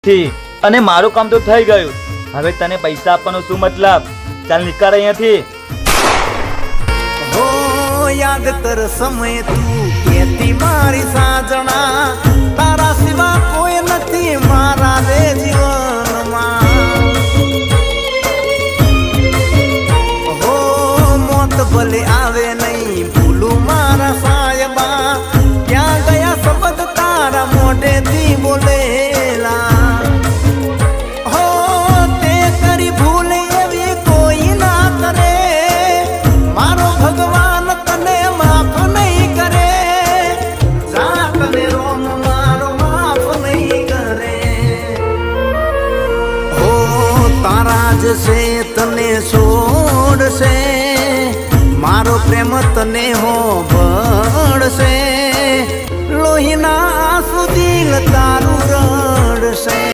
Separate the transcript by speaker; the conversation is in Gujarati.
Speaker 1: થી અને મારું કામ તો થઈ ગયું. હવે તને પૈસા આપવાનો શું મતલબ? ચાલ નીકળ અહીંયાથી.
Speaker 2: હો યાદ કર સમય તું કેતી મારી સાજણા, તારા સિવા કોઈ નથી મારા રે જીવનમાં. હો મોત ભલે આવે નહીં ભૂલું મારા સાયબા, ક્યાં ગયા શબ્દ તારા મોઢેથી બોલેલા. છે તને છોડશે, મારો પ્રેમ તને હો ભળશે, લોહીના આંસુ દિલ તારું રડશે.